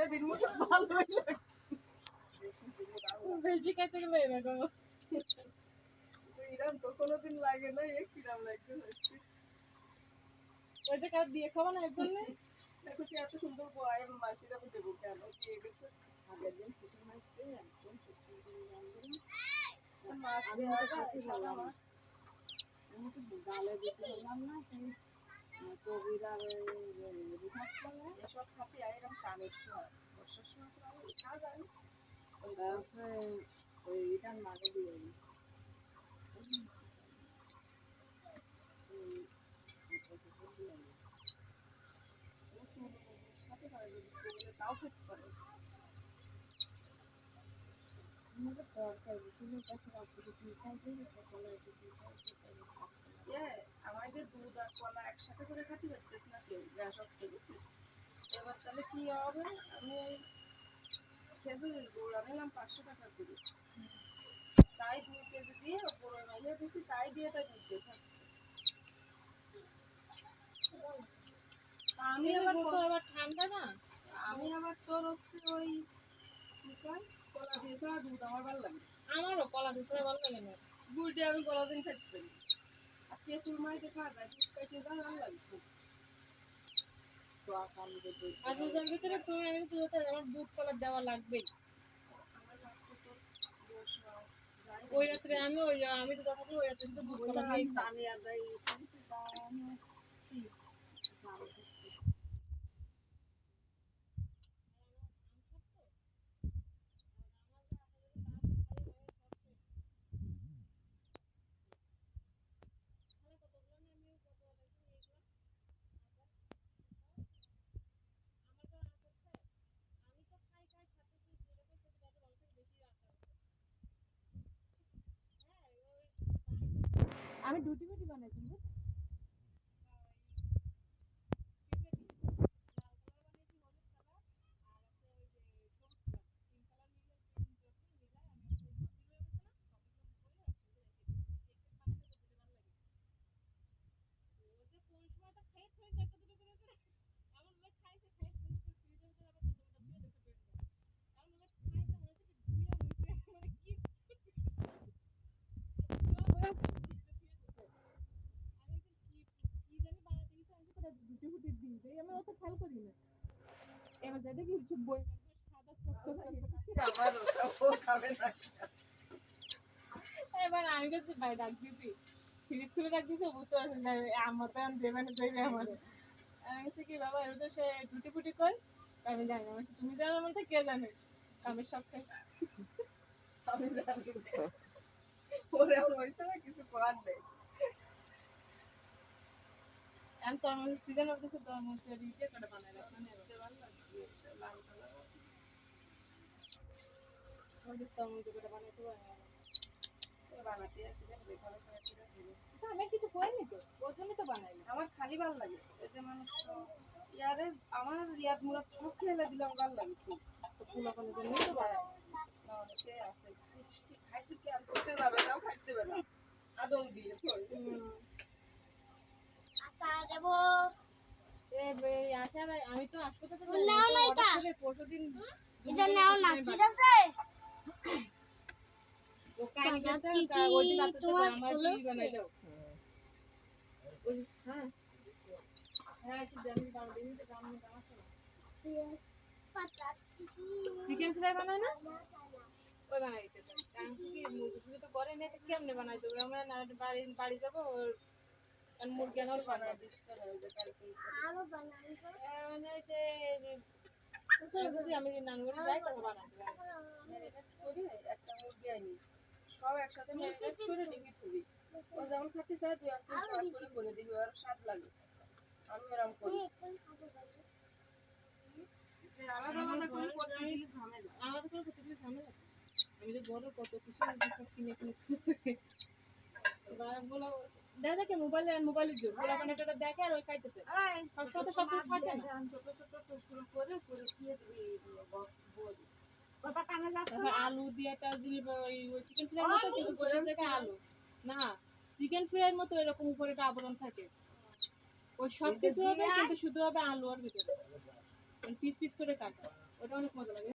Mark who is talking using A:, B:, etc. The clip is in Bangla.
A: যেদিন মুখে ভালো লাগে বেশি খাইতে গেলে এরকম এরকম তো কোনোদিন লাগে না কিরাম লাগছে ওই যে কার দিয়ে খাবো না এর জন্য দেখো যে এত সুন্দর বয় মাছিরা তো দেবো কেন দিয়ে গেছে আগের দিন পুঁটি মাছ দিয়ে একদম মাছ দেওয়া যায় সাদা মাছ আমি তো গালে দিতে বললাম না সেই কবির আর এসব খাতে এরকম কানের সময় বর্ষার সময় তো আমি খাওয়া যায় ওই এটার মানে দিয়ে তাও খেতে পারে আমাদের দুধ আর কলা একসাথে করে খাতে পারতেছ না কেউ গ্যাস আসতে গেছে এবার তাহলে কি হবে আমি খেজুরের গুড় আনলাম 500 টাকা করে তাই 2 কেজি দিয়ে বড় মাইয়া দিছি তাই দিয়ে তাই দুধ দিয়ে খাচ্ছে আমি আবার ঠান্ডা না আমি আবার তোর হচ্ছে ওই কলা দিয়ে ছাড়া দুধ আমার ভালো লাগে আমারও কলা দিয়ে ছাড়া ভালো লাগে না গুড় দিয়ে আমি কলা দিন খাইতে পারি আর তেঁতুল মাইতে খাওয়া যায় দুধ খাইতে ভালো লাগে খুব আর রোজার ভিতরে তুমি আমি তো আমার দুধ কলা দেওয়া লাগবেই ওই রাত্রে আমি তো তখন ওই রাত্রে তো দুধ কলা খাই দামি আদাই আমি দুটি রুটি বানাইছি আমি অত খেয়াল করি না এবার যাতে কিছু বই এবার আমি কাছে ভাই ডাক দিছি ফ্রিজ খুলে ডাক দিছে বুঝতে পারছেন না আমার তো দেবে না দেবে আমার আমি বলছি কি বাবা এটা তো সে টুটি ফুটি কর আমি জানি না তুমি জানো বলতে কে জানে আমি সব খাই আমি জানি ওরে হয়েছে না কিছু করার নেই আমি তো আমার সিজন হতেছে তো আমার সে রিজে করে বানাই রাখলাম এতে ভালো লাগে লাল কালার ওই যে টমেটো করে বানাইতে পারি বানাতে আসি ভালো সাইজটা দিলে তো আমি কিছু করিনি তো ওর জন্য তো বানাই আমার খালি ভালো লাগে এই যে মানুষ ইয়ারে আমার রিয়াদ মুরাদ সব খেলে দিলাম ভালো লাগে খুব তো ফুলাফানের জন্য তো বানাই না অনেকে আছে খাইছি কি আর করতে যাবে নাও খাইতে পারে আদল দিয়ে আমি তো হাসপাতালে পরশুদিন এটা নাও না ঠিক আছে চিকেন ফ্রাই বানায় না ওই বানাই দিতে মুরগি তো করে না কেমনে বানাই দেবো আমরা বাড়ি যাবো মুরগি আনার বানাই দিস আমি নানগুলো যাই তখন বানাতে একটা মুরগি আনি সব একসাথে করে নিবি তুলি ও যেমন খেতে চায় তুই আর করে দিবি আর স্বাদ লাগে আমি এরকম করি আলাদা আলাদা করে করতে গেলে ঝামেলা আলাদা করে করতে গেলে ঝামেলা আমি তো বড় কত কিছু কিনে বলো দেখা দেখে মোবাইলের জোর ওরা মানে একটা দেখে আর ওই খাইতেছে সব থাকে না ছোট ছোট টুকরো করে দিয়ে বক্স বলি কথা কানে যাচ্ছে আলু দিয়ে চাল দিলে ওই চিকেন ফ্রাই মতো কিন্তু গোলের জায়গায় আলু না চিকেন ফ্রাইয়ের মতো এরকম উপরে একটা আবরণ থাকে ওই সব কিছু হবে কিন্তু শুধু হবে আলু আর ভিতরে পিস পিস করে কাটা ওটা অনেক মজা